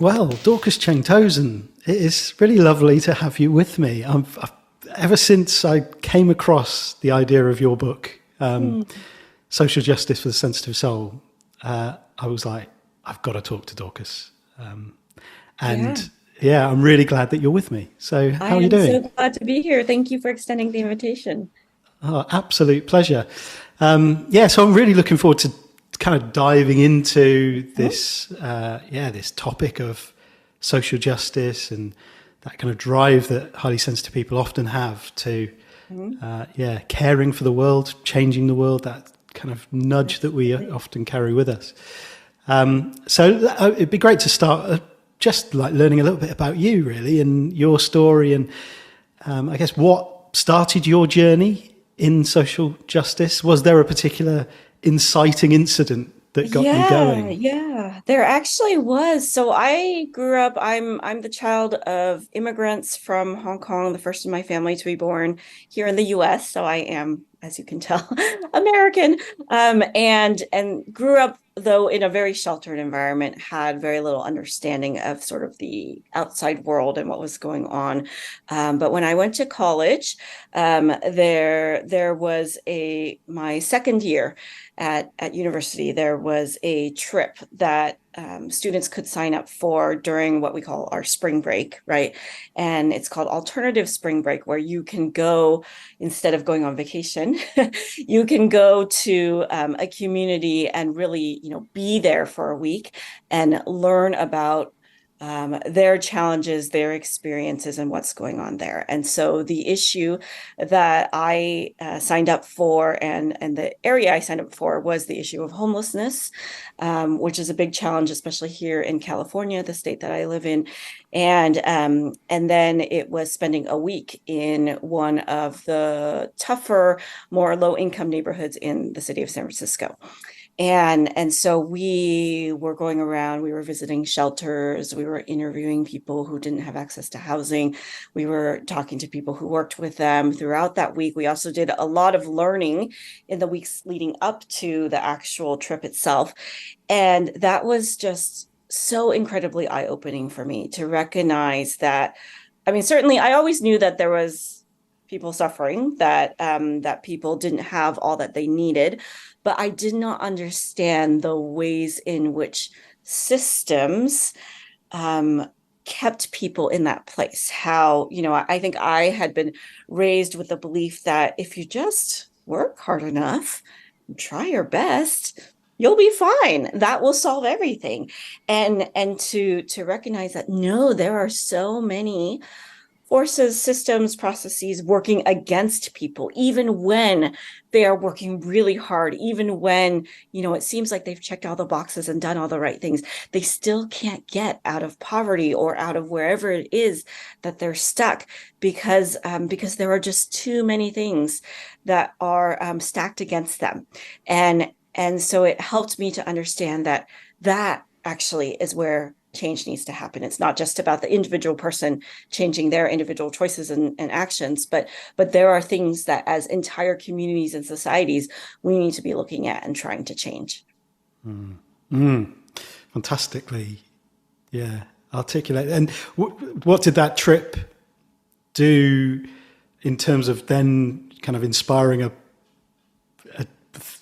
Well, Dorcas Cheng-Tozen, it is really lovely to have you with me. Ever since I came across the idea of your book, Mm, Social Justice for the Sensitive Soul, I was like, I've got to talk to Dorcas. yeah, And yeah, I'm really glad that you're with me. So, I how are you am doing? so glad to be here. Thank you for extending the invitation. Oh, absolute pleasure. Yeah, so I'm really looking forward to kind of diving into Mhm, this topic of social justice and that kind of drive that highly sensitive people often have to, mhm. caring for the world, changing the world, that kind of nudge that we Absolutely. often carry with us. So it'd be great to start just like learning a little bit about you, really, and your story, and I guess what started your journey in social justice. Was there a particular inciting incident that got you Yeah, going? yeah. There actually was. So I grew up, I'm the child of immigrants from Hong Kong, the first in my family to be born here in the US. So I am, as you can tell, American. And grew up though in a very sheltered environment, had very little understanding of sort of the outside world and what was going on. But when I went to college, there was a my second year at university, there was a trip that students could sign up for during what we call our spring break, right? And it's called alternative spring break, where you can go instead of going on vacation, you can go to a community and really, be there for a week and learn about their challenges, their experiences, and what's going on there. And so the issue that I signed up for, and the area I signed up for, was the issue of homelessness, which is a big challenge, especially here in California, the state that I live in. And then it was spending a week in one of the tougher, more low income neighborhoods in the city of San Francisco. And so we were going around, we were visiting shelters, we were interviewing people who didn't have access to housing, we were talking to people who worked with them throughout that week. We also did a lot of learning in the weeks leading up to the actual trip itself. And that was just so incredibly eye-opening for me to recognize that. I mean, certainly I always knew that there was people suffering, that people didn't have all that they needed, but I did not understand the ways in which systems um, kept people in that place. How, I think I had been raised with the belief that if you just work hard enough, try your best, you'll be fine. That will solve everything. And to recognize that no, there are so many forces, systems, processes working against people, even when they are working really hard, even when, it seems like they've checked all the boxes and done all the right things, they still can't get out of poverty or out of wherever it is that they're stuck because there are just too many things that are stacked against them. And so it helped me to understand that actually is where change needs to happen. It's not just about the individual person changing their individual choices and actions, but there are things that as entire communities and societies we need to be looking at and trying to change. Fantastically, articulate. And what did that trip do in terms of then kind of inspiring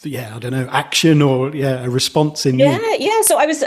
I don't know, action or a response in you? Yeah. So I was,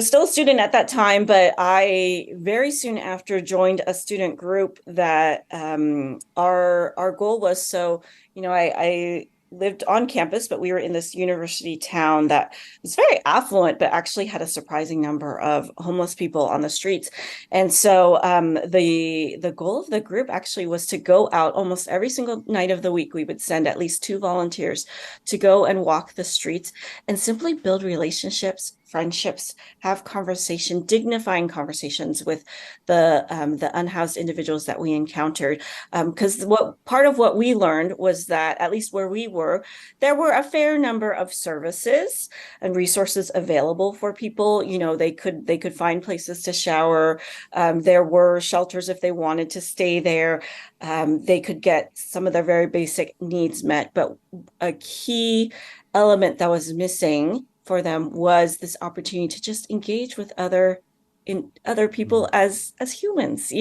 still a student at that time, but I very soon after joined a student group that our goal was so, I lived on campus, but we were in this university town that was very affluent, but actually had a surprising number of homeless people on the streets. And so the goal of the group actually was to go out almost every single night of the week. We would send at least two volunteers to go and walk the streets and simply build relationships, friendships, have conversation, dignifying conversations with the unhoused individuals that we encountered. Because what part of what we learned was that at least where we were, there were a fair number of services and resources available for people. They could find places to shower. There were shelters if they wanted to stay there. They could get some of their very basic needs met, but a key element that was missing for them was this opportunity to just engage with other in other Mm. people as humans,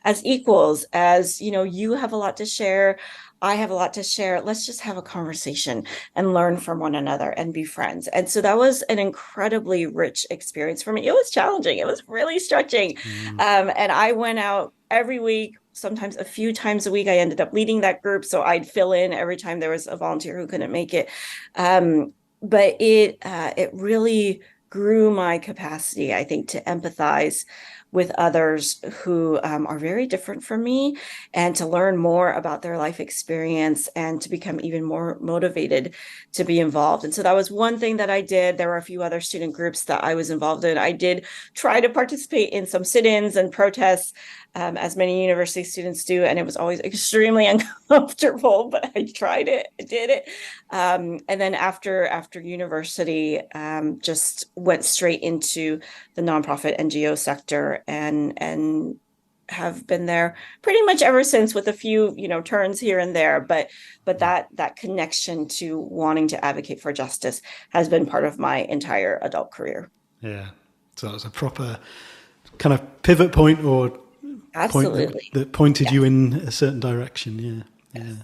as equals, as you have a lot to share, I have a lot to share. Let's just have a conversation and learn from one another and be friends. And so that was an incredibly rich experience for me. It was challenging, it was really stretching. Mm. And I went out every week, sometimes a few times a week. I ended up leading that group, so I'd fill in every time there was a volunteer who couldn't make it. But it really grew my capacity, I think, to empathize with others who are very different from me, and to learn more about their life experience and to become even more motivated to be involved. And so that was one thing that I did. There were a few other student groups that I was involved in. I did try to participate in some sit-ins and protests, as many university students do, and it was always extremely uncomfortable, but I tried it, I did it. And then after university, just went straight into the nonprofit NGO sector, and have been there pretty much ever since, with a few turns here and there. But that connection to wanting to advocate for justice has been part of my entire adult career. Yeah. So that was a proper kind of pivot point, or point Absolutely. that pointed Yes. you in a certain direction. Yeah. Yes.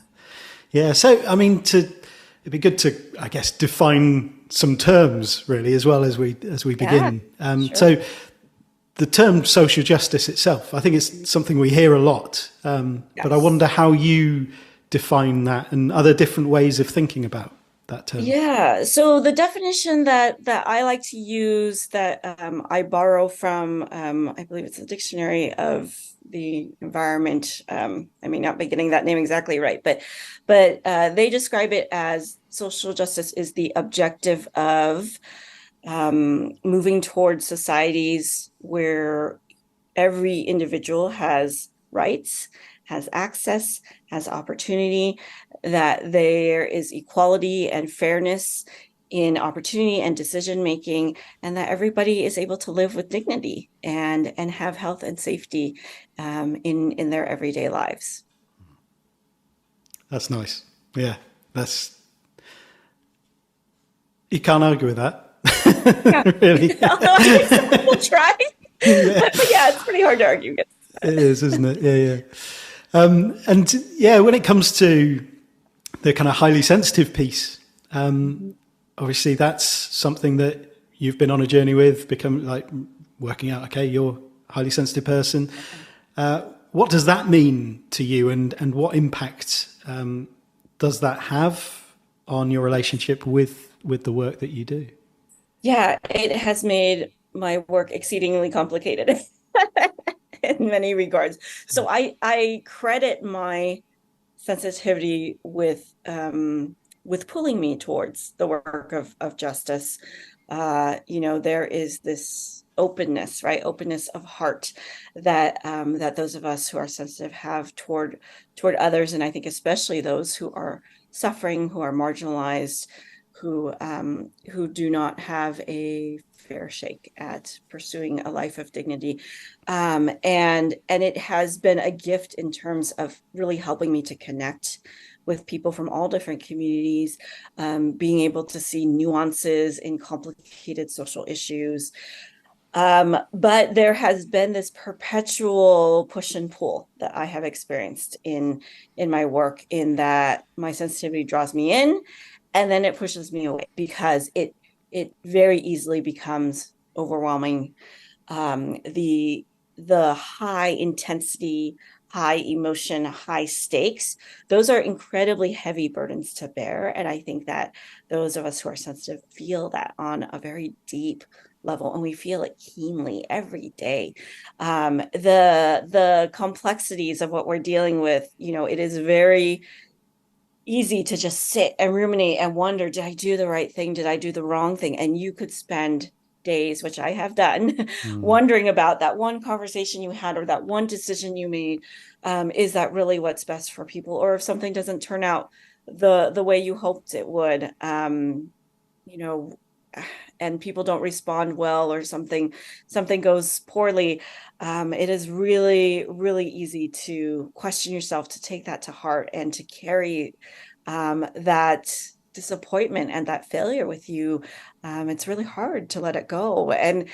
Yeah. Yeah. So, I mean, it'd be good to, I guess, define some terms really as well as we Yeah, begin. sure. So the term social justice itself, I think it's something we hear a lot. But I Yes. wonder how you define that, and other different ways of thinking about that term. Yeah. So the definition that I like to use, that I borrow from, I believe it's the Dictionary of the Environment. I may not be getting that name exactly right, but they describe it as social justice is the objective of moving towards societies where every individual has rights, has access, has opportunity, that there is equality and fairness in opportunity and decision making, and that everybody is able to live with dignity and have health and safety in their everyday lives. That's nice. Yeah. That's, you can't argue with that. Yeah. Really. Although I think some people try, Yeah. but yeah, it's pretty hard to argue against. It is, isn't it? Yeah, yeah. And yeah, when it comes to the kind of highly sensitive piece, obviously that's something that you've been on a journey with, become like working out, okay, you're a highly sensitive person. What does that mean to you, and what impact does that have on your relationship with the work that you do? Yeah, it has made my work exceedingly complicated in many regards. So I credit my sensitivity with pulling me towards the work of justice. There is this openness, right? Openness of heart that those of us who are sensitive have toward others, and I think especially those who are suffering, who are marginalized, who do not have a fair shake at pursuing a life of dignity. And it has been a gift in terms of really helping me to connect with people from all different communities, being able to see nuances in complicated social issues. But there has been this perpetual push and pull that I have experienced in my work, in that my sensitivity draws me in, and then it pushes me away, because it very easily becomes overwhelming. The high intensity, high emotion, high stakes, those are incredibly heavy burdens to bear. And I think that those of us who are sensitive feel that on a very deep level, and we feel it keenly every day. The complexities of what we're dealing with, it is very easy to just sit and ruminate and wonder, did I do the right thing? Did I do the wrong thing? And you could spend days, which I have done, Mm. wondering about that one conversation you had, or that one decision you made. Is that really what's best for people? Or if something doesn't turn out the way you hoped it would, you know, and people don't respond well, or something goes poorly, it is really, really easy to question yourself, to take that to heart, and to carry that disappointment and that failure with you, it's really hard to let it go. And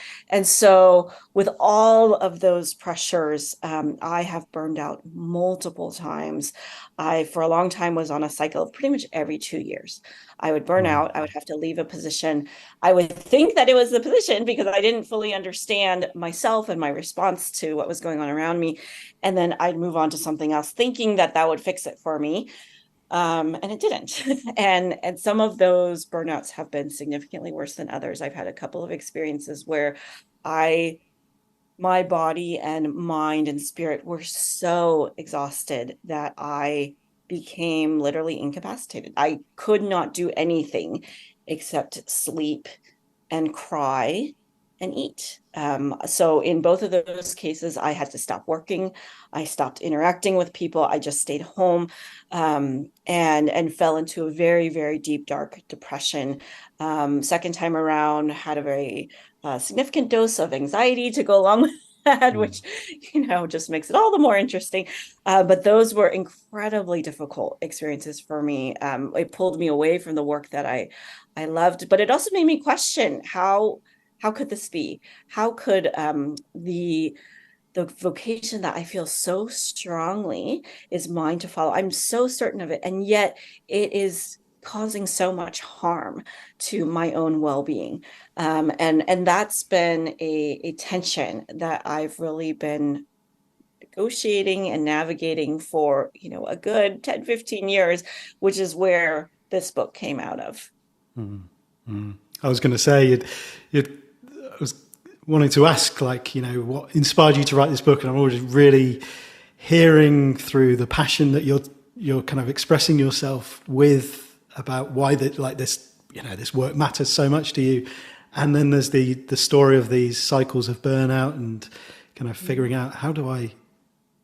so with all of those pressures, I have burned out multiple times. I, for a long time, was on a cycle of pretty much every 2 years. I would burn out. I would have to leave a position. I would think that it was the position because I didn't fully understand myself and my response to what was going on around me. And then I'd move on to something else, thinking that that would fix it for me. And it didn't. And some of those burnouts have been significantly worse than others. I've had a couple of experiences where I my body and mind and spirit were so exhausted that I became literally incapacitated. I could not do anything except sleep and cry and eat. So in both of those cases, I had to stop working. I stopped interacting with people. I just stayed home, and fell into a very, very deep, dark depression. Second time around, had a very significant dose of anxiety to go along with that, which, just makes it all the more interesting. But those were incredibly difficult experiences for me. It pulled me away from the work that I loved, but it also made me question how could this be? How could the vocation that I feel so strongly is mine to follow? I'm so certain of it, and yet it is causing so much harm to my own well-being. And that's been a tension that I've really been negotiating and navigating for, a good 10, 15 years, which is where this book came out of. I was going to say, I was wanting to ask, like, what inspired you to write this book, and I'm already really hearing through the passion that you're kind of expressing yourself with about why that, like, this work matters so much to you, and then there's the story of these cycles of burnout and kind of figuring out, how do I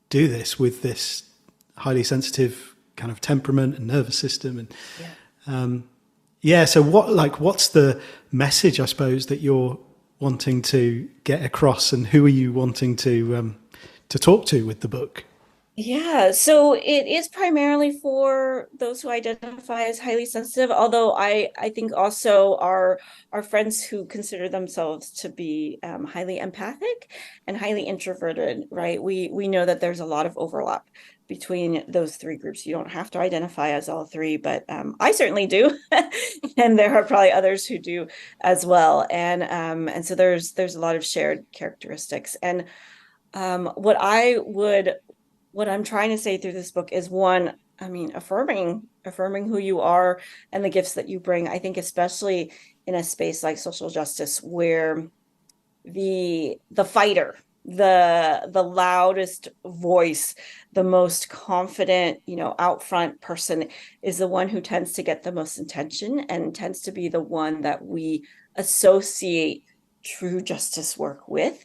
do this with this highly sensitive kind of temperament and nervous system, and so what's the message, I suppose, that you're wanting to get across, and who are you wanting to talk to with the book? Yeah, so it is primarily for those who identify as highly sensitive, although I think also our friends who consider themselves to be highly empathic and highly introverted, right? We know that there's a lot of overlap between those three groups. You don't have to identify as all three, but I certainly do, and there are probably others who do as well. And so there's a lot of shared characteristics. And what what I'm trying to say through this book is, one, I mean, affirming who you are and the gifts that you bring. I think especially in a space like social justice, where the fighter, the loudest voice, the most confident, out front person is the one who tends to get the most attention and tends to be the one that we associate true justice work with.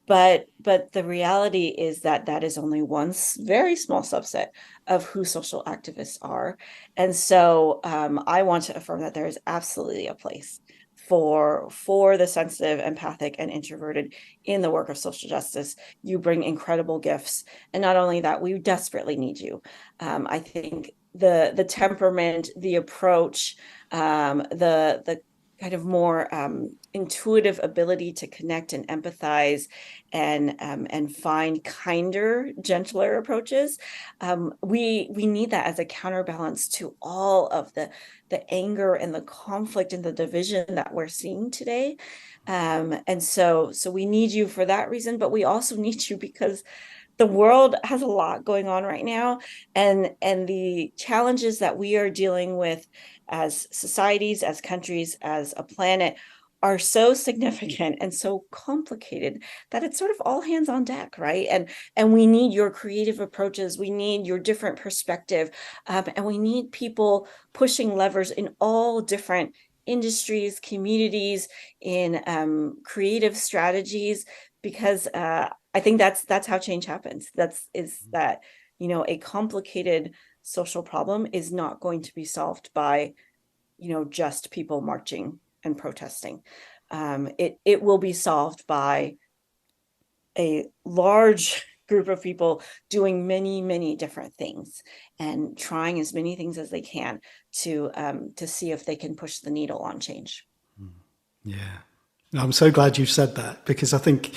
But the reality is that that is only one very small subset of who social activists are. And so I want to affirm that there is absolutely a place for the sensitive, empathic, and introverted in the work of social justice. You bring incredible gifts, and not only that, we desperately need you. I think the temperament, the approach, the kind of more intuitive ability to connect and empathize and find kinder, gentler approaches. We need that as a counterbalance to all of the anger and the conflict and the division that we're seeing today. And so we need you for that reason, but we also need you because the world has a lot going on right now, and the challenges that we are dealing with as societies, as countries, as a planet are so significant and so complicated that it's sort of all hands on deck, right? And we need your creative approaches, we need your different perspective, and we need people pushing levers in all different industries, communities, in creative strategies, because I think that's how change happens. That a complicated social problem is not going to be solved by just people marching and protesting. It will be solved by a large group of people doing many, many different things and trying as many things as they can to see if they can push the needle on change. Yeah. I'm so glad you've said that, because I think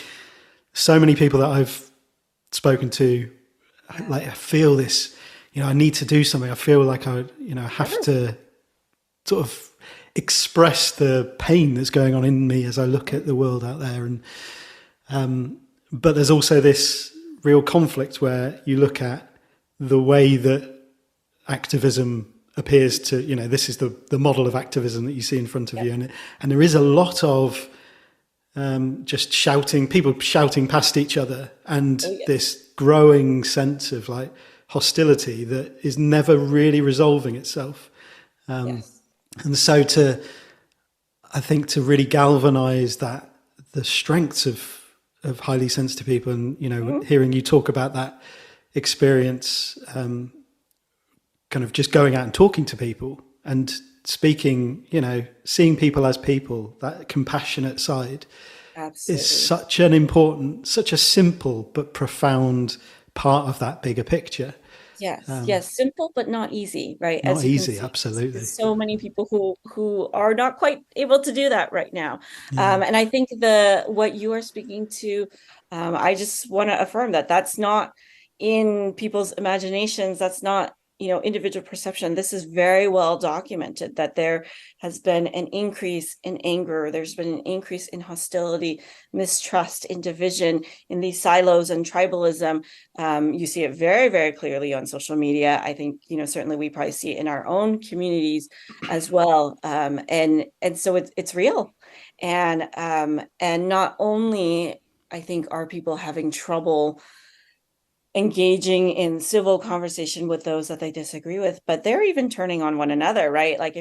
so many people that I've spoken to, like, I feel this, I need to do something. I feel like I have to sort of express the pain that's going on in me as I look at the world out there. But there's also this real conflict where you look at the way that activism appears to, this is the model of activism that you see in front of you. And there is a lot of just people shouting past each other, and this growing sense of like hostility that is never really resolving itself. And so I think to really galvanize the strengths of highly sensitive people, and, hearing you talk about that experience, kind of just going out and talking to people and speaking, seeing people as people, that compassionate side is such a simple but profound part of that bigger picture. Yes, simple but not easy, right? Not As you easy, can see, absolutely. so many people who are not quite able to do that right now. And I think what you are speaking to, I just want to affirm that that's not in people's imaginations. That's not, individual perception. This is very well documented that there has been an increase in anger. There's been an increase in hostility, mistrust, in division, in these silos and tribalism. You see it very, very clearly on social media. I think, certainly we probably see it in our own communities as well. And so it's real. And not only, I think, are people having trouble engaging in civil conversation with those that they disagree with, but they're even turning on one another, right? Like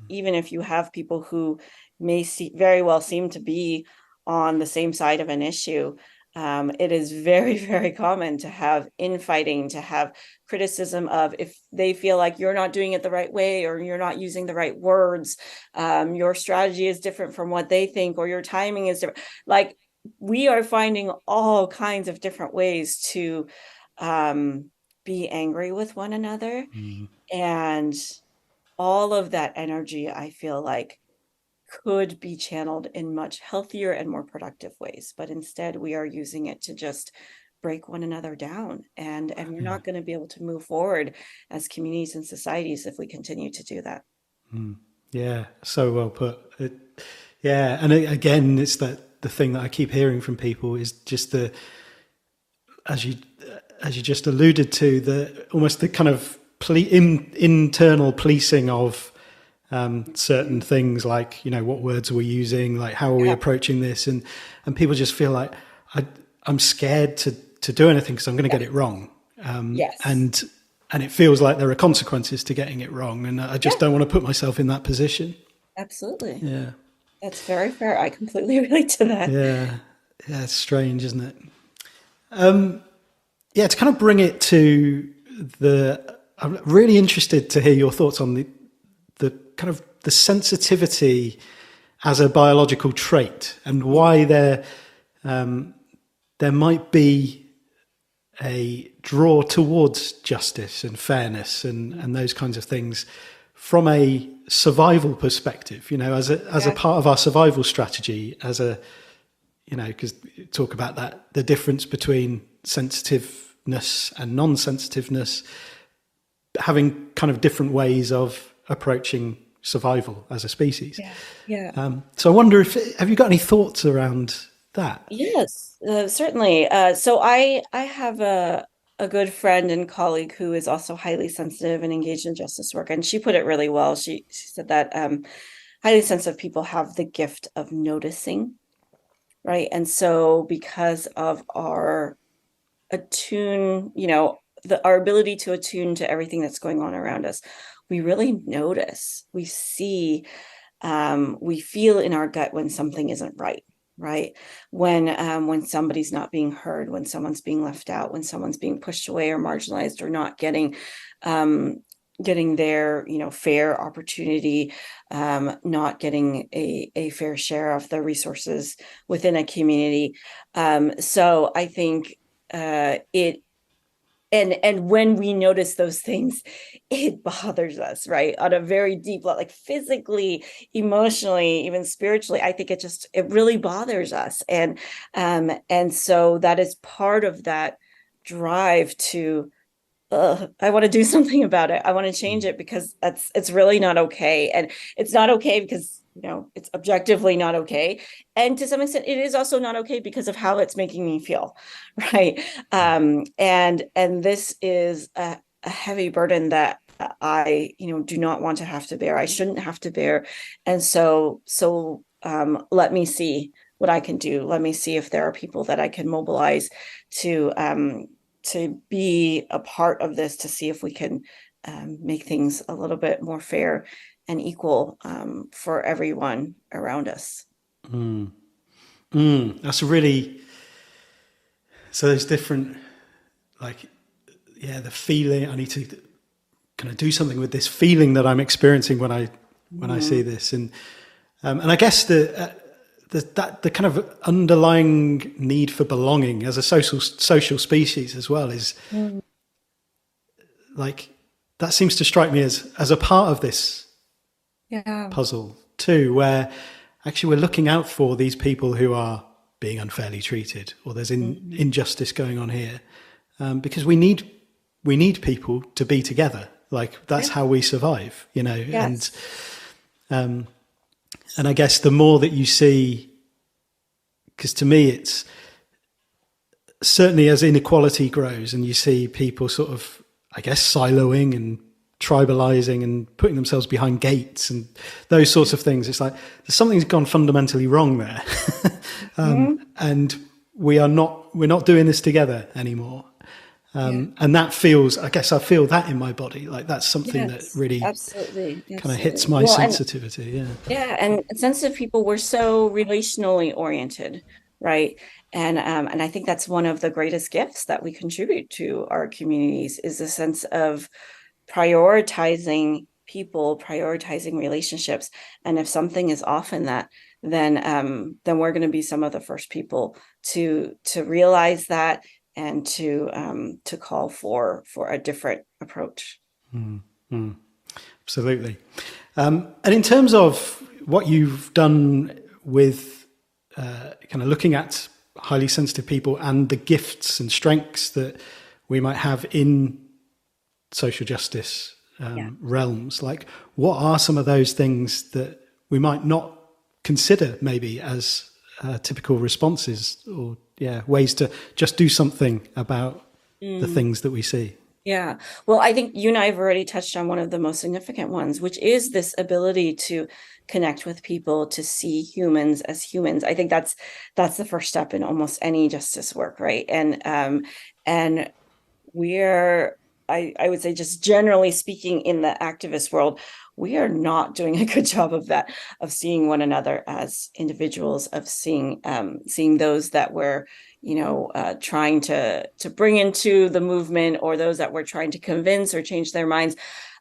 even if you have people who may very well seem to be on the same side of an issue, it is very, very common to have infighting, to have criticism of, if they feel like you're not doing it the right way, or you're not using the right words, your strategy is different from what they think, or your timing is different. Like, we are finding all kinds of different ways to be angry with one another. And all of that energy, I feel like, could be channeled in much healthier and more productive ways. But instead, we are using it to just break one another down. And we're not going to be able to move forward as communities and societies if we continue to do that. Yeah, so well put. And again, it's the thing that I keep hearing from people is just as you just alluded to, almost the kind of internal policing of certain things, like, what words are we using, like how are we approaching this, and people just feel like I'm scared to do anything because I'm going to get it wrong. And it feels like there are consequences to getting it wrong, and I just don't want to put myself in that position. Absolutely. Yeah, that's very fair. I completely relate to that. Yeah, it's strange, isn't it? To kind of bring it to I'm really interested to hear your thoughts on the kind of the sensitivity as a biological trait, and why there might be a draw towards justice and fairness and those kinds of things from a survival perspective, as a part of our survival strategy, because talk about that, the difference between sensitiveness and non-sensitiveness, having kind of different ways of approaching survival as a species. So I wonder have you got any thoughts around that? Yes, certainly. So I have a good friend and colleague who is also highly sensitive and engaged in justice work, and she put it really well. She said that highly sensitive people have the gift of noticing, right? And so because of our our ability to attune to everything that's going on around us, we really notice, we see, we feel in our gut when something isn't right? When somebody's not being heard, when someone's being left out, when someone's being pushed away or marginalized, or not getting their fair opportunity, not getting a fair share of the resources within a community. So I think and when we notice those things, it bothers us, right? On a very deep level, like physically, emotionally, even spiritually. I think it really bothers us. And so that is part of that drive to I want to do something about it. I want to change it because it's really not okay. And it's not okay because, it's objectively not okay. And to some extent, it is also not okay because of how it's making me feel. Right. And this is a heavy burden that I, do not want to have to bear. I shouldn't have to bear. And let me see what I can do. Let me see if there are people that I can mobilize to be a part of this, to see if we can make things a little bit more fair and equal for everyone around us. That's a really, so there's different, like, yeah, the feeling, I need to kind of do something with this feeling that I'm experiencing when I see this. And I guess the kind of underlying need for belonging as a social species as well is like, that seems to strike me as a part of this puzzle too, where actually we're looking out for these people who are being unfairly treated, or there's injustice going on here, because we need people to be together. Like, that's how we survive, Yes. And I guess the more that you see, because to me it's certainly as inequality grows and you see people sort of, I guess, siloing and tribalizing and putting themselves behind gates and those sorts of things, it's like something's gone fundamentally wrong there. And we're not doing this together anymore. And that feels, I guess I feel that in my body, like that's something that really absolutely kind of hits my sensitivity. And sensitive people were so relationally oriented, right? And I think that's one of the greatest gifts that we contribute to our communities, is a sense of prioritizing people, prioritizing relationships. And if something is off in that, then we're going to be some of the first people to realize that, and to call for a different approach. Absolutely. And in terms of what you've done with kind of looking at highly sensitive people and the gifts and strengths that we might have in social justice realms, like, what are some of those things that we might not consider maybe as typical responses, or ways to just do something about the things that we see? Yeah. Well, I think you and I have already touched on one of the most significant ones, which is this ability to connect with people, to see humans as humans. I think that's the first step in almost any justice work, right? And we're, I would say, just generally speaking, in the activist world, we are not doing a good job of that, of seeing one another as individuals, of seeing those that we're trying to bring into the movement, or those that we're trying to convince or change their minds.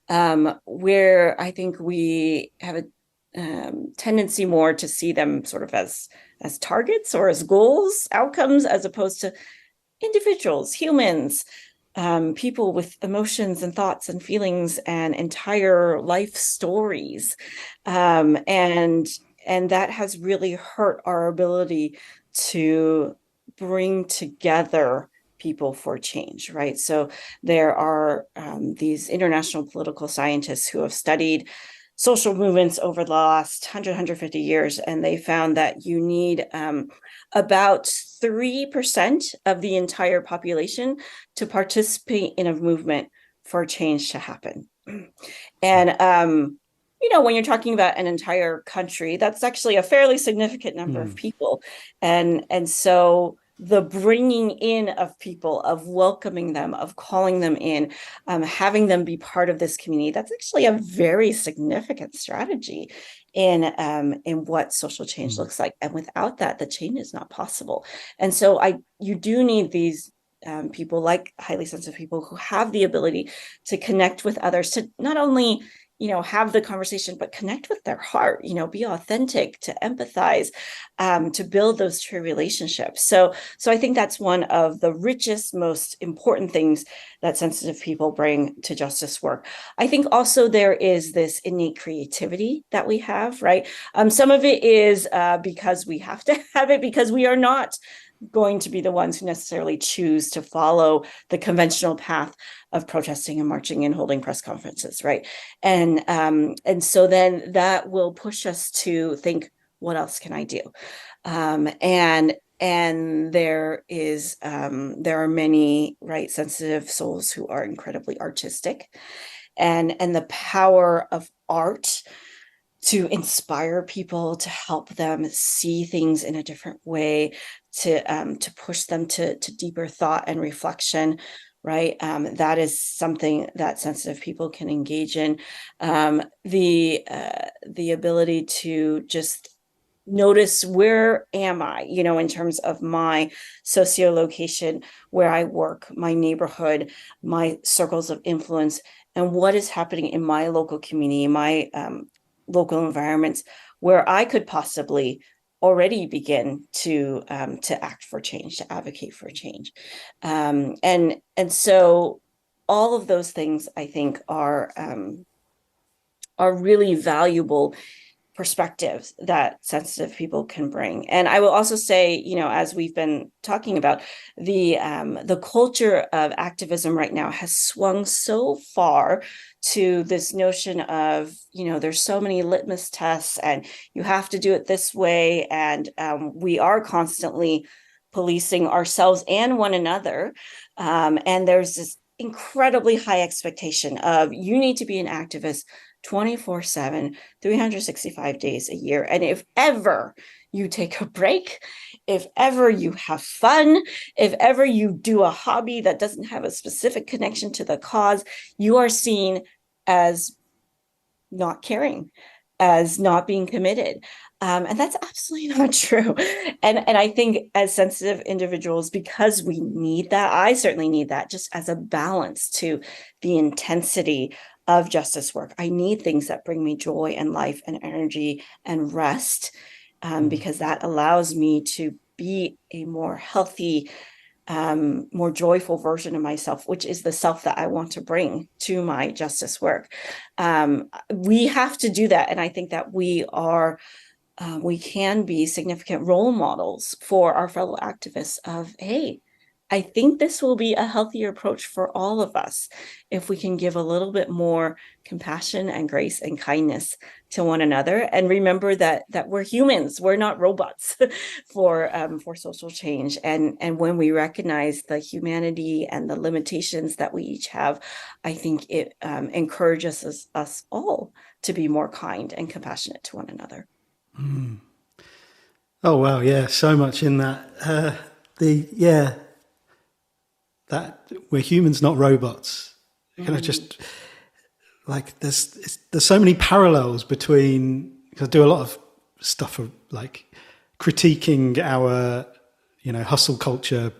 Where I think we have a tendency more to see them sort of as targets, or as goals, outcomes, as opposed to individuals, humans, people with emotions and thoughts and feelings and entire life stories. And that has really hurt our ability to bring together people for change, right? So there are these international political scientists who have studied social movements over the last 150 years, and they found that you need about 3% of the entire population to participate in a movement for change to happen. And when you're talking about an entire country, that's actually a fairly significant number of people. And so the bringing in of people, of welcoming them, of calling them in, having them be part of this community, that's actually a very significant strategy in what social change looks like. And without that, the change is not possible. And so you do need these people, like highly sensitive people, who have the ability to connect with others, to not only have the conversation, but connect with their heart, be authentic, to empathize, to build those true relationships. So I think that's one of the richest, most important things that sensitive people bring to justice work. I think also there is this innate creativity that we have, right? Some of it is because we have to have it, because we are not going to be the ones who necessarily choose to follow the conventional path of protesting and marching and holding press conferences, right? And so then that will push us to think, what else can I do? And there are many, right, sensitive souls who are incredibly artistic, and the power of art to inspire people, to help them see things in a different way, to push them to deeper thought and reflection, right? That is something that sensitive people can engage in. The ability to just notice, where am I, in terms of my sociolocation, where I work, my neighborhood, my circles of influence, and what is happening in my local community, my local environments, where I could possibly already begin to act for change, to advocate for change. And so all of those things, I think, are really valuable perspectives that sensitive people can bring. And I will also say, as we've been talking about, the culture of activism right now has swung so far to this notion of, there's so many litmus tests and you have to do it this way. And we are constantly policing ourselves and one another. And there's this incredibly high expectation of, you need to be an activist 24/7, 365 days a year. And if ever you take a break, if ever you have fun, if ever you do a hobby that doesn't have a specific connection to the cause, you are seen as not caring, as not being committed. And that's absolutely not true. And I think as sensitive individuals, because we need that, I certainly need that, just as a balance to the intensity of justice work. I need things that bring me joy and life and energy and rest, because that allows me to be a more healthy, more joyful version of myself, which is the self that I want to bring to my justice work. We have to do that. And I think that we can be significant role models for our fellow activists of, hey, I think this will be a healthier approach for all of us if we can give a little bit more compassion and grace and kindness to one another, and remember that we're humans, we're not robots for social change. And when we recognize the humanity and the limitations that we each have, I think it encourages us all to be more kind and compassionate to one another. Mm. Oh wow, yeah, so much in that. That we're humans, not robots. Kind of just like there's so many parallels between. Because I do a lot of stuff of like critiquing our hustle culture,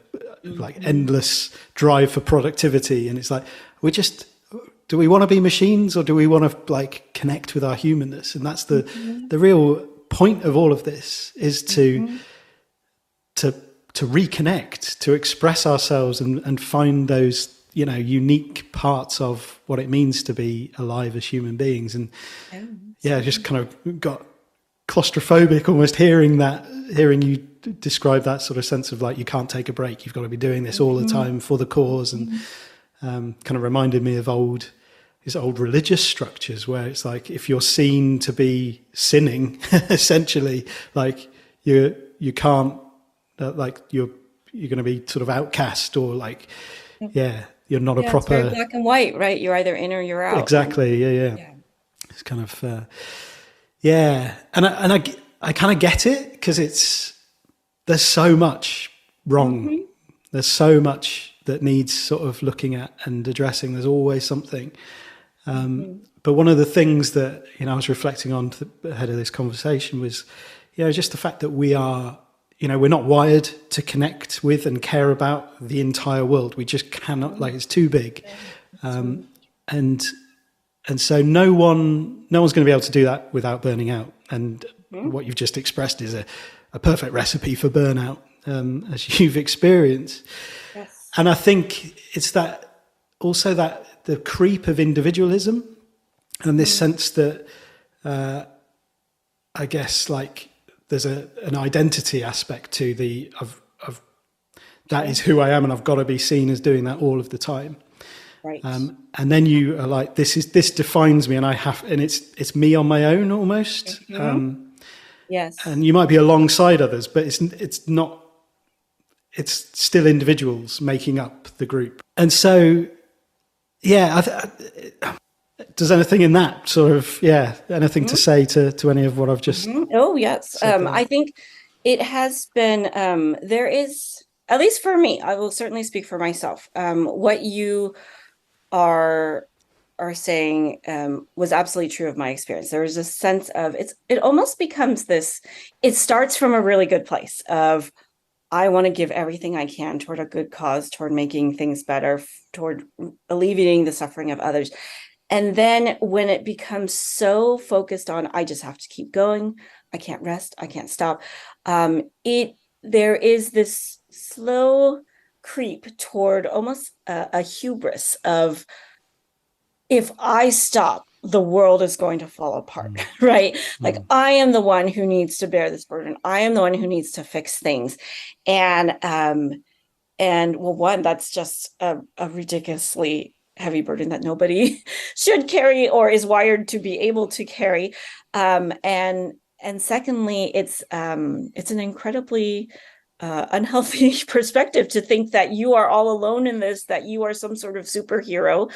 like endless drive for productivity, and it's like do we want to be machines, or do we want to like connect with our humanness? And that's the real point of all of this, is to reconnect, to express ourselves and find those, unique parts of what it means to be alive as human beings. And just kind of got claustrophobic almost hearing you describe that sort of sense of like, you can't take a break. You've got to be doing this all the time for the cause. And kind of reminded me of these old religious structures where it's like, if you're seen to be sinning, essentially, like you can't, like you're going to be sort of outcast, or like, you're not a proper, it's very black and white, right? You're either in or you're out. Exactly. Yeah. It's kind of, and I kind of get it, because there's so much wrong. There's so much that needs sort of looking at and addressing. There's always something. But one of the things that, I was reflecting on ahead of this conversation was, just the fact that we are, we're not wired to connect with and care about the entire world. We just cannot, like, it's too big. And and so no one's going to be able to do that without burning out. And Mhm. what you've just expressed is a perfect recipe for burnout, as you've experienced. Yes. And I think it's that also that the creep of individualism and this Mhm. sense that I guess like there's an identity aspect to of that Sure. is who I am, and I've got to be seen as doing that all of the time. Right. And then you are like, this defines me, and it's me on my own almost. Mhm. Yes. And you might be alongside others, but it's not. It's still individuals making up the group. And so, yeah, does anything in that sort of, anything to Mhm. say to any of what I've just Mhm. Oh, yes. said I there? think it has been, there is, at least for me, I will certainly speak for myself. What you are are saying was absolutely true of my experience. There was a sense of it almost becomes this, it starts from a really good place of I want to give everything I can toward a good cause, toward making things better, toward alleviating the suffering of others. And then when it becomes so focused on, I just have to keep going, I can't rest, I can't stop. It there is this slow creep toward almost a hubris of if I stop, the world is going to fall apart, right? Like I am the one who needs to bear this burden. I am the one who needs to fix things. And and well, one, that's just a ridiculously heavy burden that nobody should carry or is wired to be able to carry. And secondly, it's an incredibly unhealthy perspective to think that you are all alone in this, that you are some sort of superhero,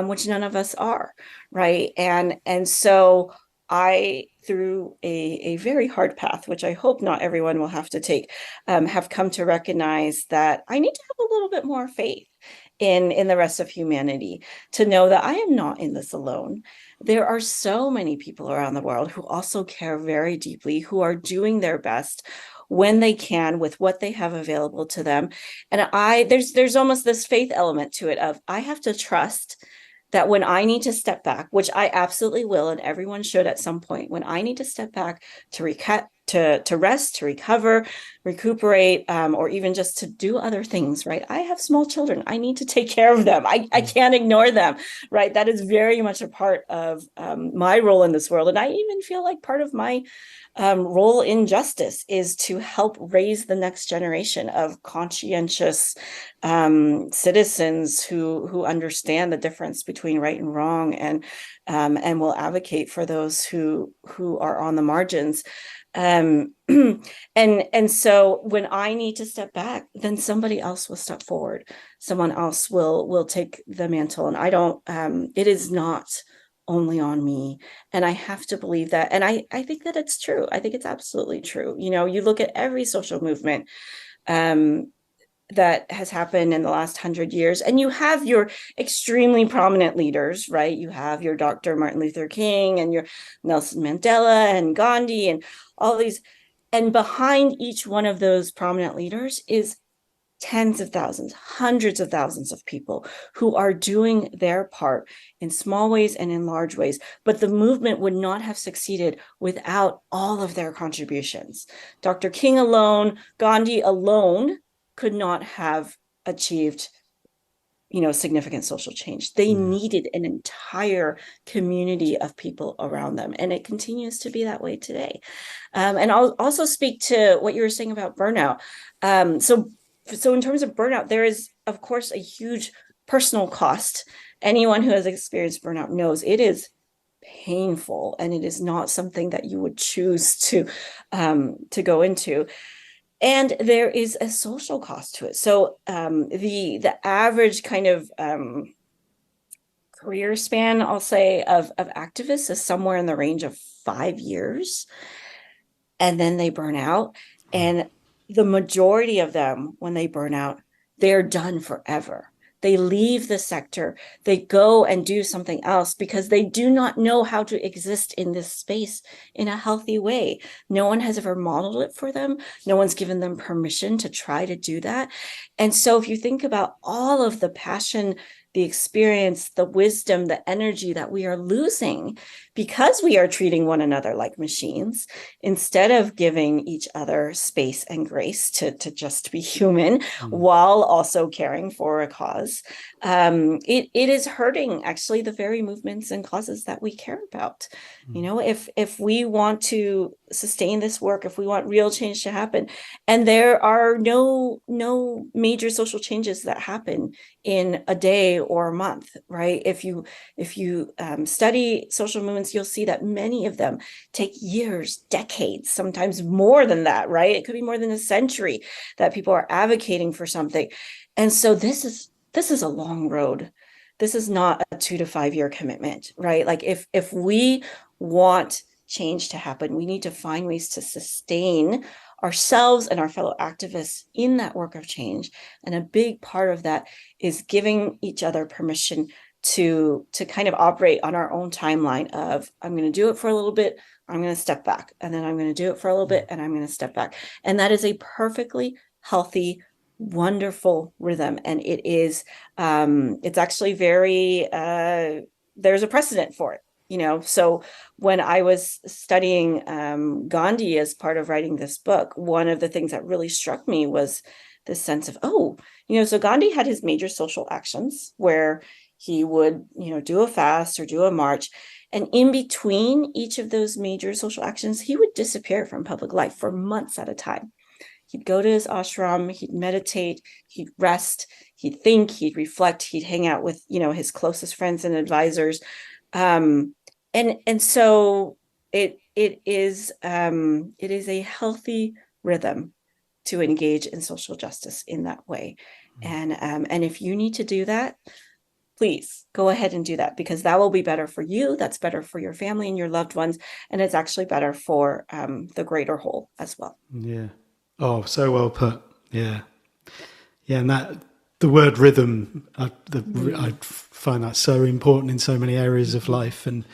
which none of us are, right? And so I, through a very hard path, which I hope not everyone will have to take, have come to recognize that I need to have a little bit more faith in the rest of humanity, to know that I am not in this alone. There are so many people around the world who also care very deeply, who are doing their best when they can with what they have available to them. And there's almost this faith element to it of I have to trust that when I need to step back, which I absolutely will, and everyone should at some point, when I need to step back to to rest, to recover, recuperate, or even just to do other things, right? I have small children. I need to take care of them. I can't ignore them, right? That is very much a part of my role in this world. And I even feel like part of my role in justice is to help raise the next generation of conscientious citizens who understand the difference between right and wrong, and will advocate for those who are on the margins. And so when I need to step back, then somebody else will step forward. Someone else will take the mantle, and I don't. It is not only on me, and I have to believe that. And I think that it's true. I think it's absolutely true. You know, you look at every social movement um, that has happened in the last 100 years, and you have your extremely prominent leaders, right? You have your Dr. Martin Luther King and your Nelson Mandela and Gandhi and all these. And behind each one of those prominent leaders is tens of thousands, hundreds of thousands of people who are doing their part in small ways and in large ways. But the movement would not have succeeded without all of their contributions. Dr. King alone, Gandhi alone could not have achieved, you know, significant social change. They Yeah. needed an entire community of people around them, and it continues to be that way today. And I'll also speak to what you were saying about burnout. So in terms of burnout, there is of course a huge personal cost. Anyone who has experienced burnout knows it is painful, and it is not something that you would choose to go into. And there is a social cost to it. So the average kind of career span, I'll say, of activists is somewhere in the range of 5 years, and then they burn out. And the majority of them, when they burn out, they're done forever. They leave the sector, they go and do something else because they do not know how to exist in this space in a healthy way. No one has ever modeled it for them. No one's given them permission to try to do that. And so if you think about all of the passion, the experience, the wisdom, the energy that we are losing because we are treating one another like machines instead of giving each other space and grace to just be human while also caring for a cause. It is hurting actually the very movements and causes that we care about. You know, if we want to sustain this work, if we want real change to happen, and there are no major social changes that happen in a day or a month, right? If you study social movements, you'll see that many of them take years, decades, sometimes more than that, right? It could be more than a century that people are advocating for something. And so this is a long road. This is not a 2 to 5 year commitment, right? Like if we want change to happen, we need to find ways to sustain ourselves and our fellow activists in that work of change. And a big part of that is giving each other permission to kind of operate on our own timeline of, I'm going to do it for a little bit, I'm going to step back, and then I'm going to do it for a little bit, and I'm going to step back. And that is a perfectly healthy, wonderful rhythm. And it is, it's actually very, there's a precedent for it. You know, so when I was studying Gandhi as part of writing this book, one of the things that really struck me was this sense of, oh, you know, so Gandhi had his major social actions where he would, you know, do a fast or do a march. And in between each of those major social actions, he would disappear from public life for months at a time. He'd go to his ashram, he'd meditate, he'd rest, he'd think, he'd reflect, he'd hang out with, you know, his closest friends and advisors. And so it is a healthy rhythm to engage in social justice in that way. And if you need to do that, please go ahead and do that, because that will be better for you. That's better for your family and your loved ones. And it's actually better for the greater whole as well. Yeah. Oh, so well put. Yeah. Yeah. And that the word rhythm, I find that so important in so many areas of life. And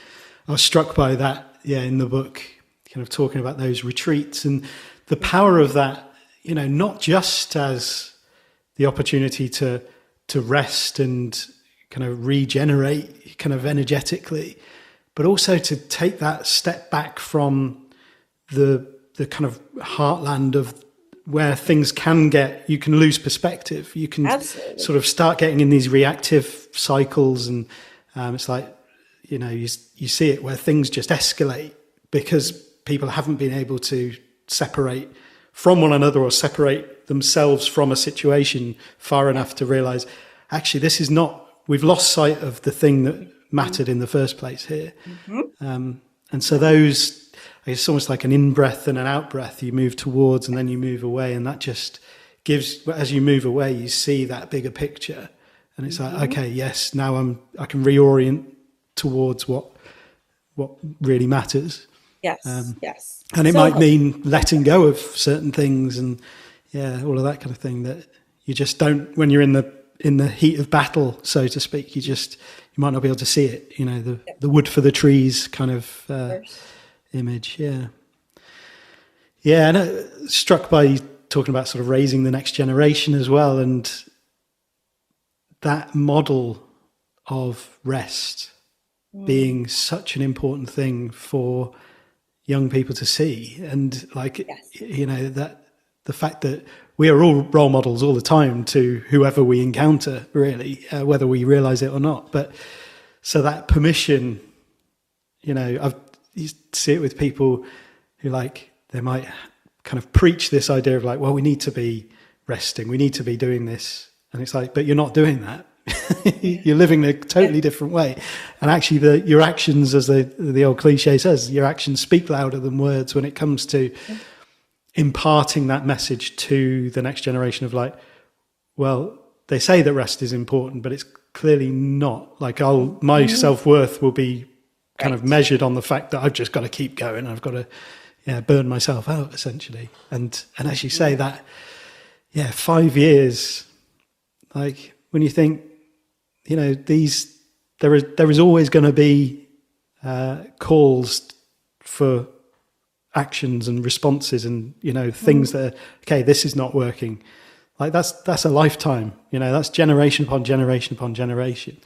I was struck by that, in the book, kind of talking about those retreats and the power of that, you know, not just as the opportunity to rest and kind of regenerate kind of energetically, but also to take that step back from the kind of heartland of where things you can lose perspective. You can Absolutely. Sort of start getting in these reactive cycles, and it's like, you know, you see it where things just escalate because people haven't been able to separate from one another or separate themselves from a situation far enough to realize, actually, we've lost sight of the thing that mattered in the first place here. And so it's almost like an in-breath and an out-breath. You move towards and then you move away. And that just gives, as you move away, you see that bigger picture. And it's like, okay, yes, now I can reorient towards what really matters. Yes, yes. And it might mean letting go of certain things and all of that kind of thing that you just don't, when you're in the heat of battle, so to speak, you might not be able to see it, you know, the wood for the trees kind of image. And struck by you talking about sort of raising the next generation as well, and that model of rest being such an important thing for young people to see. And like, you know, that the fact that we are all role models all the time to whoever we encounter, really, whether we realize it or not. But so that permission, you know, you see it with people who, like, they might kind of preach this idea of like, well, we need to be resting, we need to be doing this. And it's like, but you're not doing that. You're living a totally different way. And actually your actions, as the old cliche says, your actions speak louder than words when it comes to imparting that message to the next generation of like, well, they say that rest is important, but it's clearly not. Like, my self-worth will be kind of measured on the fact that I've just got to keep going. I've got to burn myself out, essentially. And as you say that, 5 years, like when you think, you know, there is always going to be calls for actions and responses and, you know, things that are, okay, this is not working. Like that's a lifetime, that's generation upon generation upon generation.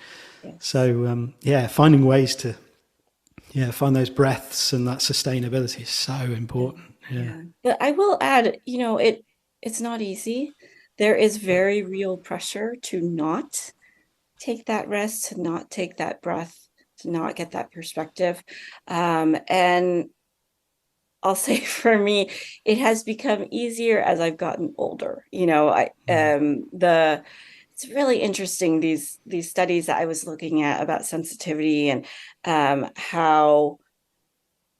Yes. So finding ways to find those breaths and that sustainability is so important. Yeah. Yeah. But I will add, it's not easy. There is very real pressure to not take that rest, to not take that breath, to not get that perspective. And I'll say for me, it has become easier as I've gotten older. The it's really interesting these studies that I was looking at about sensitivity and how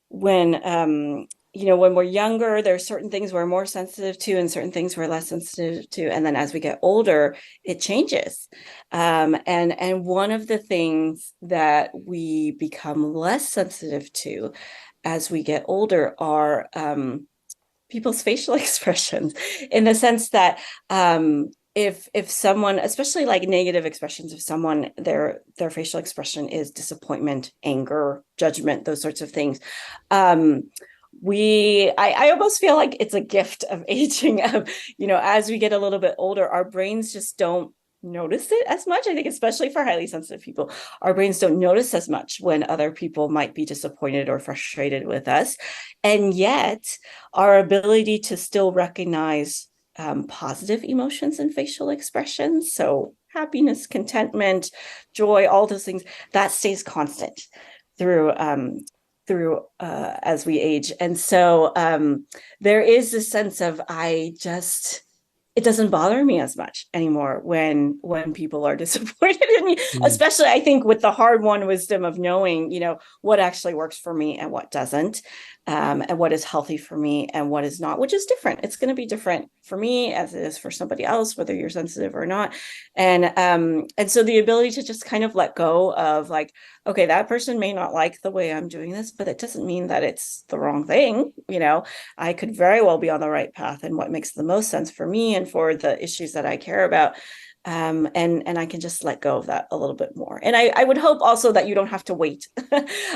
when we're younger, there are certain things we're more sensitive to and certain things we're less sensitive to, and then as we get older it changes. And one of the things that we become less sensitive to as we get older are people's facial expressions, in the sense that if someone, especially like negative expressions, if someone their facial expression is disappointment, anger, judgment, those sorts of things, um I almost feel like it's a gift of aging, of as we get a little bit older, our brains just don't notice it as much. I think especially for highly sensitive people, our brains don't notice as much when other people might be disappointed or frustrated with us. And yet our ability to still recognize positive emotions and facial expressions, so happiness, contentment, joy, all those things, that stays constant through as we age. And so there is this sense of it doesn't bother me as much anymore when people are disappointed in me, Mm. especially I think with the hard-won wisdom of knowing what actually works for me and what doesn't, and what is healthy for me and what is not, which is different. It's going to be different for me as it is for somebody else, whether you're sensitive or not. And so the ability to just kind of let go of, like, okay, that person may not like the way I'm doing this, but it doesn't mean that it's the wrong thing. I could very well be on the right path and what makes the most sense for me and for the issues that I care about. And I can just let go of that a little bit more. And I would hope also that you don't have to wait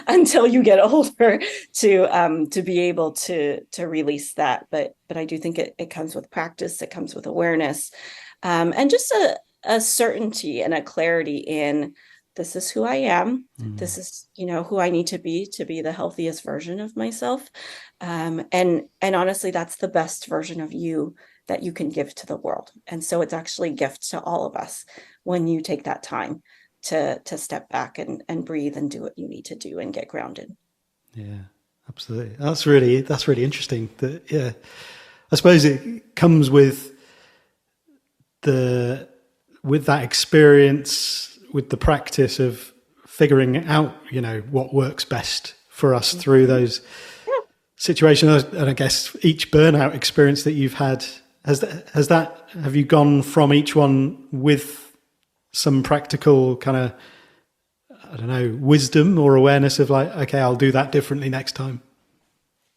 until you get older to be able to release that. But I do think it comes with practice, it comes with awareness, and just a certainty and a clarity in, this is who I am. This is, who I need to be the healthiest version of myself. And honestly, that's the best version of you that you can give to the world. And so it's actually a gift to all of us when you take that time to step back and breathe and do what you need to do and get grounded. Yeah, absolutely. That's really interesting. I suppose it comes the with that experience, with the practice of figuring out, what works best for us through those situations. And I guess each burnout experience that you've had, have you gone from each one with some practical kind of, I don't know, wisdom or awareness of, like, okay, I'll do that differently next time?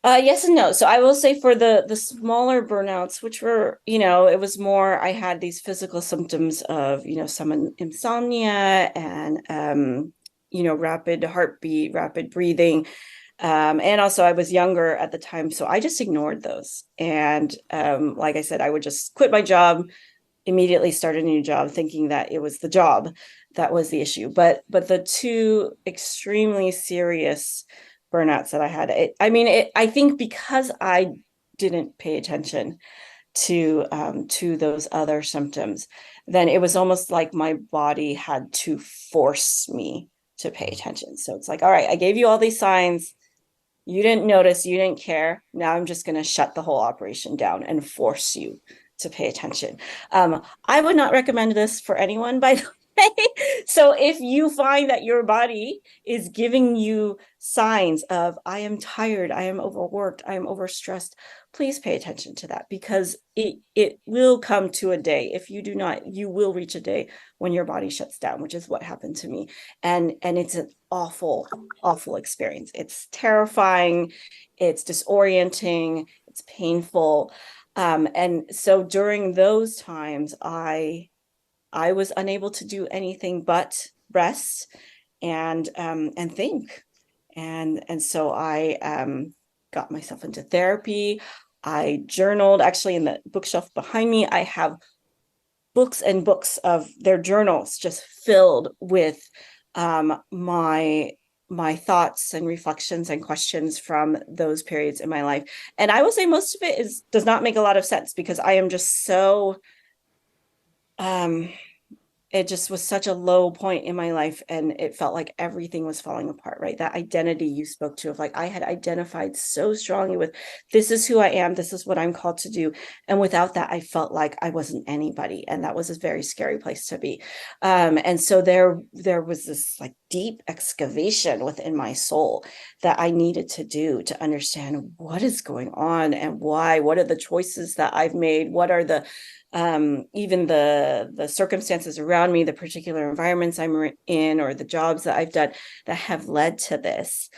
Yes and no. So I will say for the smaller burnouts, which were, it was more, I had these physical symptoms of, some insomnia and, rapid heartbeat, rapid breathing. And also I was younger at the time, so I just ignored those. And like I said, I would just quit my job, immediately start a new job, thinking that it was the job that was the issue. But the two extremely serious burnouts that I had, I think because I didn't pay attention to those other symptoms, then it was almost like my body had to force me to pay attention. So it's like, all right, I gave you all these signs, you didn't notice, you didn't care. Now I'm just going to shut the whole operation down and force you to pay attention. I would not recommend this for anyone, by the way. So if you find that your body is giving you signs of, I am tired, I am overworked, I am overstressed, please pay attention to that, because it will come to a day. If you do not, you will reach a day when your body shuts down, which is what happened to me. And it's an awful, awful experience. It's terrifying, it's disorienting, it's painful. And so during those times, I was unable to do anything but rest and think. And so I got myself into therapy. I journaled. Actually, in the bookshelf behind me, I have books and books of their journals just filled with my thoughts and reflections and questions from those periods in my life. And I will say most of it does not make a lot of sense because I am just so it just was such a low point in my life, and it felt like everything was falling apart, right? That identity you spoke to, of like, I had identified so strongly with, this is who I am, this is what I'm called to do, and without that I felt like I wasn't anybody, and that was a very scary place to be. And so there was this like deep excavation within my soul that I needed to do to understand what is going on and why, what are the choices that I've made, what are the even the circumstances around me, the particular environments I'm in, or the jobs that I've done that have led to this.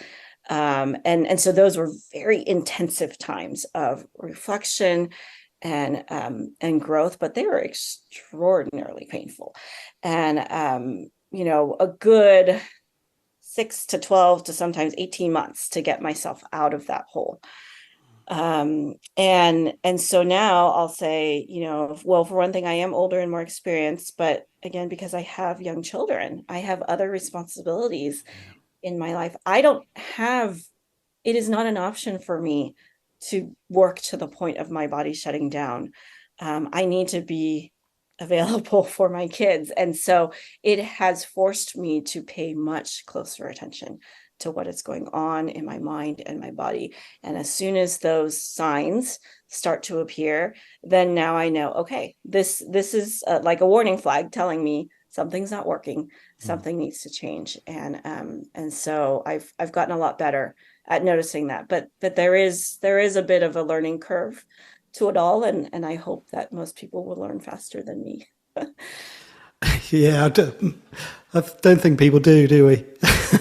And so those were very intensive times of reflection and growth, but they were extraordinarily painful. And a good 6 to 12 to sometimes 18 months to get myself out of that hole. And so now I'll say, well, for one thing, I am older and more experienced, but again, because I have young children, I have other responsibilities in my life. It is not an option for me to work to the point of my body shutting down. I need to be available for my kids. And so it has forced me to pay much closer attention to what is going on in my mind and my body. And as soon as those signs start to appear, then now I know, okay, this is like a warning flag telling me something's not working, something needs to change. And so I've gotten a lot better at noticing that, but there is a bit of a learning curve to it all, and I hope that most people will learn faster than me. Yeah, I don't think people do we?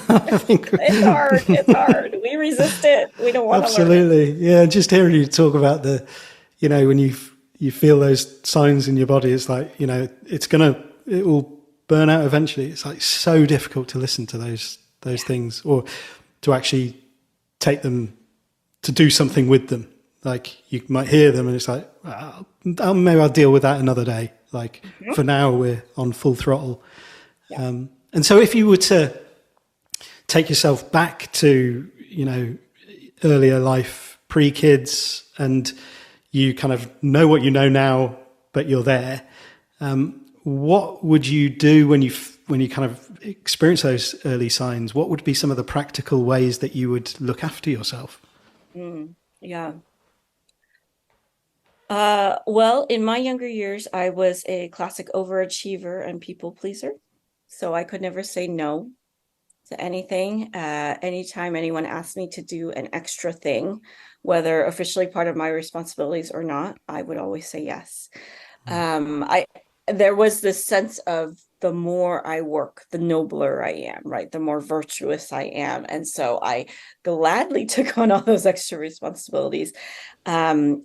I think It's hard. It's hard. We resist it. We don't want to learn it. absolutely. Yeah, just hearing you talk about when you feel those signs in your body, it's like, it will burn out eventually. It's like so difficult to listen to those things, or to actually take them, to do something with them. Like, you might hear them and it's like, maybe I'll deal with that another day. Like, for now we're on full throttle. Yeah. And so if you were to take yourself back to, earlier life, pre-kids, and you kind of know what you know now, but you're there, what would you do when you kind of experience those early signs? What would be some of the practical ways that you would look after yourself? Yeah. Well, in my younger years, I was a classic overachiever and people pleaser. So I could never say no to anything. Anytime anyone asked me to do an extra thing, whether officially part of my responsibilities or not, I would always say yes. I There was this sense of, the more I work, the nobler I am, right? The more virtuous I am. And so I gladly took on all those extra responsibilities. And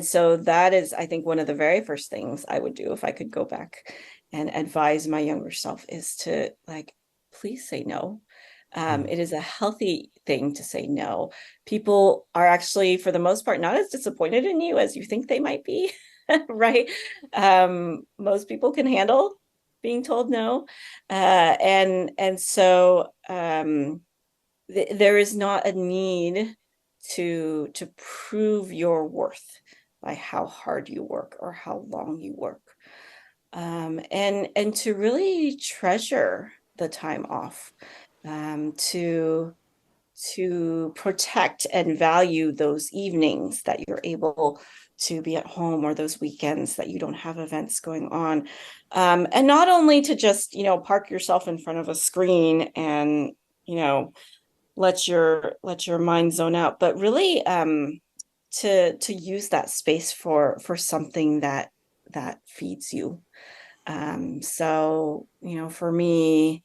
so that is, I think, one of the very first things I would do if I could go back and advise my younger self, is to, like, please say no. It is a healthy thing to say no. People are actually, for the most part, not as disappointed in you as you think they might be, right? Most people can handle being told no. And so there is not a need to prove your worth by how hard you work or how long you work. And to really treasure the time off, to protect and value those evenings that you're able to be at home, or those weekends that you don't have events going on. And not only to just, park yourself in front of a screen and, let your mind zone out, but really to use that space for something that feeds you. So, for me,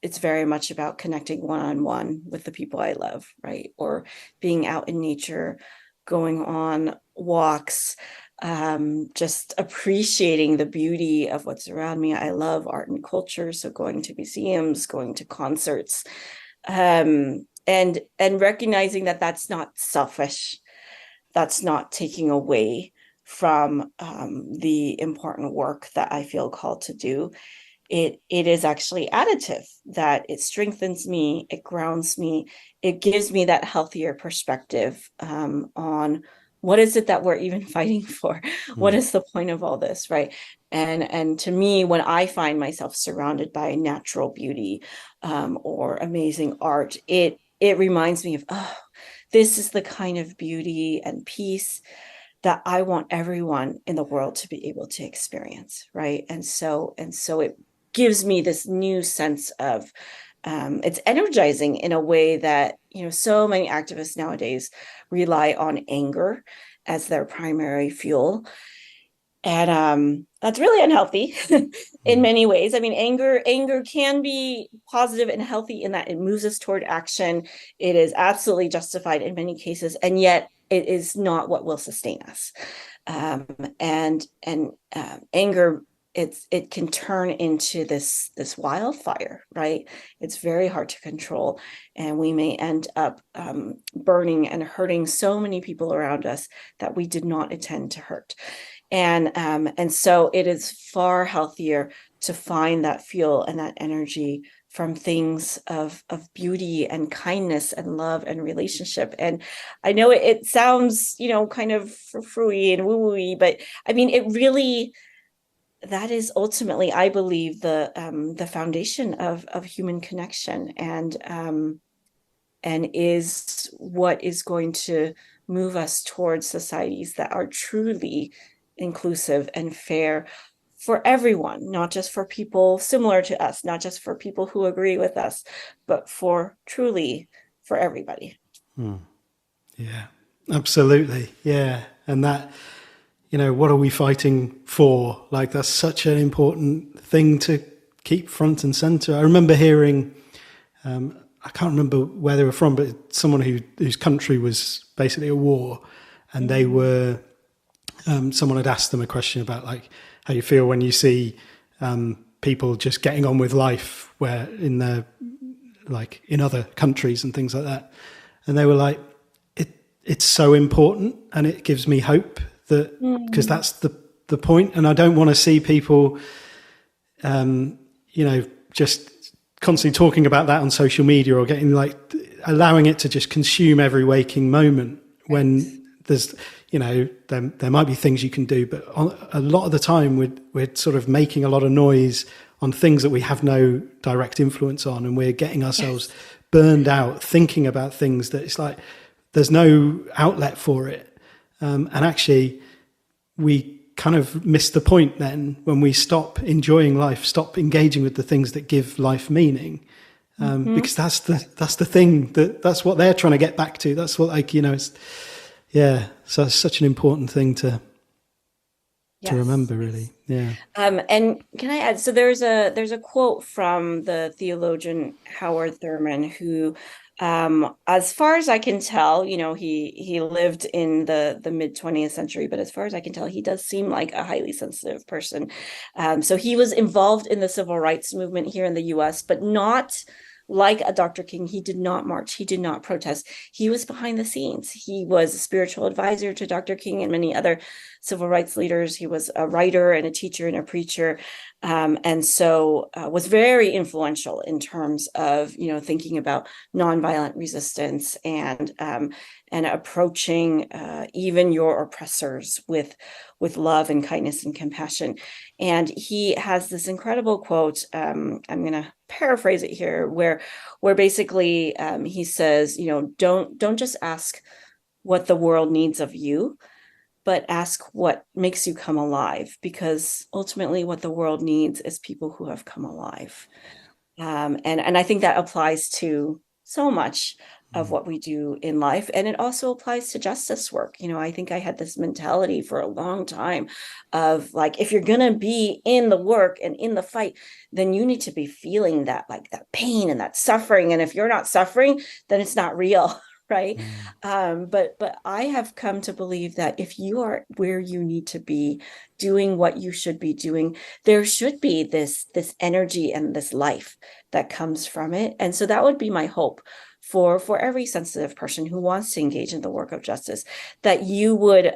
it's very much about connecting one-on-one with the people I love, right? Or being out in nature, going on walks, just appreciating the beauty of what's around me. I love art and culture, so going to museums, going to concerts, and recognizing that that's not selfish, that's not taking away from the important work that I feel called to do, it is actually additive, that it strengthens me, it grounds me, it gives me that healthier perspective on what is it that we're even fighting for. What is the point of all this, right? And to me, when I find myself surrounded by natural beauty or amazing art, it reminds me of, oh, this is the kind of beauty and peace that I want everyone in the world to be able to experience, right? And so it gives me this new sense of it's energizing in a way that, so many activists nowadays rely on anger as their primary fuel. And that's really unhealthy in many ways. I mean, anger can be positive and healthy in that it moves us toward action. It is absolutely justified in many cases, and yet it is not what will sustain us. And anger, it can turn into this wildfire, right? It's very hard to control, and we may end up burning and hurting so many people around us that we did not intend to hurt. And so it is far healthier to find that fuel and that energy from things of beauty and kindness and love and relationship. And I know it sounds, kind of frou-frou-y and woo-woo-y, but I mean, it really, that is ultimately, I believe, the foundation of human connection, and is what is going to move us towards societies that are truly inclusive and fair for everyone, not just for people similar to us, not just for people who agree with us, but for everybody. Yeah, absolutely. Yeah. And that, what are we fighting for? Like, that's such an important thing to keep front and center. I remember hearing, I can't remember where they were from, but someone whose country was basically at war, and they were, someone had asked them a question about like how you feel when you see people just getting on with life where in other countries and things like that. And they were like, it's so important, and it gives me hope that, because that's the point. And I don't want to see people, just constantly talking about that on social media, or getting allowing it to just consume every waking moment, when there's, there might be things you can do, but a lot of the time we're sort of making a lot of noise on things that we have no direct influence on, and we're getting ourselves burned out thinking about things that it's like there's no outlet for it. And actually, we kind of miss the point then when we stop enjoying life, stop engaging with the things that give life meaning. Because that's the thing, that's what they're trying to get back to. That's what, it's, yeah. So it's such an important thing to remember, really. Yeah. And can I add, so there's a quote from the theologian Howard Thurman, who, as far as I can tell, he lived in the mid 20th century, but as far as I can tell, he does seem like a highly sensitive person. So he was involved in the civil rights movement here in the US, but not like a Dr. King. He did not march. He did not protest. He was behind the scenes. He was a spiritual advisor to Dr. King and many other civil rights leaders. He was a writer and a teacher and a preacher. And so was very influential in terms of, thinking about nonviolent resistance and approaching even your oppressors with love and kindness and compassion. And he has this incredible quote. I'm going to paraphrase it here, where basically he says, don't just ask what the world needs of you, but ask what makes you come alive, because ultimately what the world needs is people who have come alive. And I think that applies to so much of what we do in life. And it also applies to justice work. I think I had this mentality for a long time of like, if you're going to be in the work and in the fight, then you need to be feeling that, like that pain and that suffering. And if you're not suffering, then it's not real. Right. But I have come to believe that if you are where you need to be, doing what you should be doing, there should be this energy and this life that comes from it. And so that would be my hope for every sensitive person who wants to engage in the work of justice, that you would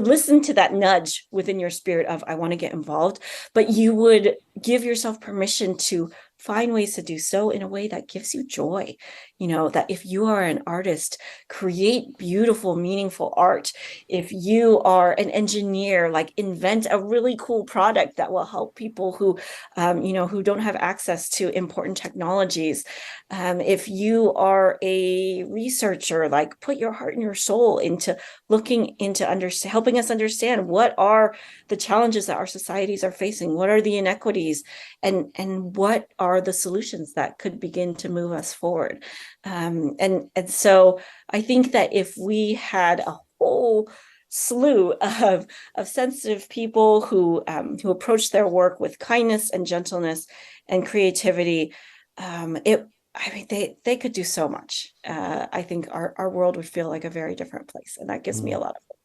listen to that nudge within your spirit of I want to get involved, but you would give yourself permission to find ways to do so in a way that gives you joy. That if you are an artist, create beautiful, meaningful art. If you are an engineer, like invent a really cool product that will help people who don't have access to important technologies. If you are a researcher, like put your heart and your soul into looking into helping us understand what are the challenges that our societies are facing, what are the inequities, and what are the solutions that could begin to move us forward. And so I think that if we had a whole slew of sensitive people who approach their work with kindness and gentleness and creativity, they could do so much. I think our world would feel like a very different place, and that gives me a lot of hope.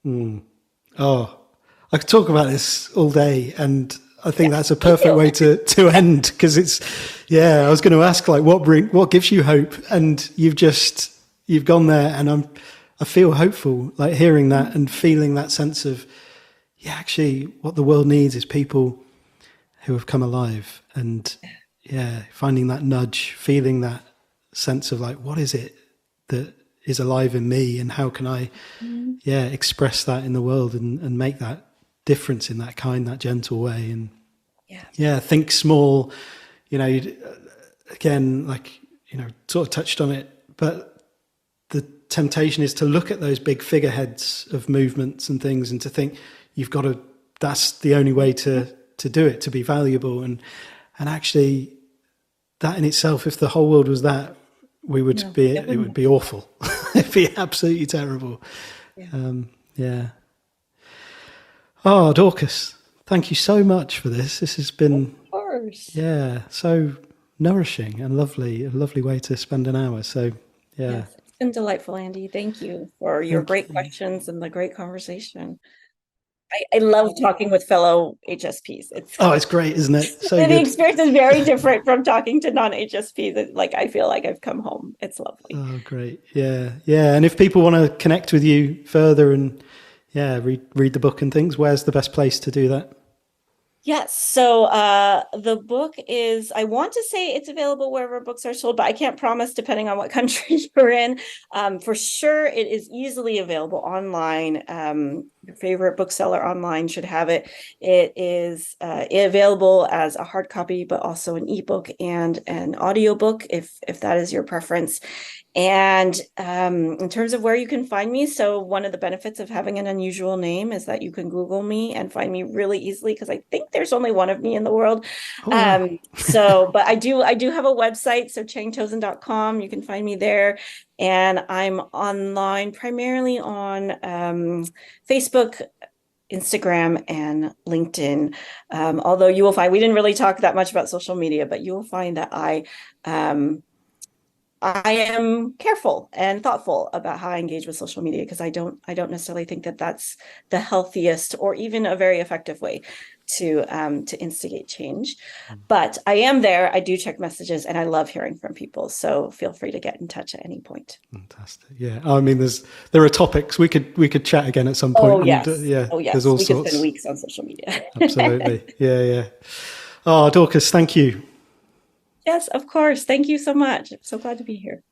Mm. Oh, I could talk about this all day, and I think that's a perfect way to end, because I was going to ask, like, what gives you hope, and you've gone there, and I feel hopeful, like hearing that and feeling that sense of, actually what the world needs is people who have come alive, and finding that nudge, feeling that sense of like, what is it that is alive in me, and how can I express that in the world and make that difference in that kind, that gentle way. And think small, again, like, sort of touched on it, but the temptation is to look at those big figureheads of movements and things and to think that's the only way to do it, to be valuable. And actually that in itself, if the whole world was that, it would be awful. It'd be absolutely terrible. Oh, Dorcas, thank you so much for this. This has been, of course, so nourishing and lovely, a lovely way to spend an hour. So, yes, it's been delightful, Andy. Thank you for your great questions and the great conversation. I love talking with fellow HSPs. It's great, isn't it? So the good. experience is very different from talking to non-HSPs. Like, I feel like I've come home. It's lovely. Oh, great. Yeah. And if people want to connect with you further and read the book and things, where's the best place to do that? Yes. So the book is, I want to say it's available wherever books are sold, but I can't promise depending on what country you're in. For sure, it is easily available online. Your favorite bookseller online should have it. It is available as a hard copy, but also an ebook and an audiobook if that is your preference. And in terms of where you can find me, so one of the benefits of having an unusual name is that you can Google me and find me really easily, because I think there's only one of me in the world. Oh, wow. But I do have a website, so cheng-tozen.com. You can find me there. And I'm online primarily on Facebook, Instagram, and LinkedIn. Although you will find, we didn't really talk that much about social media, but you will find that I am careful and thoughtful about how I engage with social media, because I don't necessarily think that that's the healthiest or even a very effective way to instigate change. But I am there. I do check messages, and I love hearing from people. So feel free to get in touch at any point. Fantastic. Yeah. I mean, there are topics we could chat again at some point. Oh, yes. And, There's all sorts. We could spend weeks on social media. Absolutely. Yeah. Oh, Dorcas, thank you. Yes, of course. Thank you so much. I'm so glad to be here.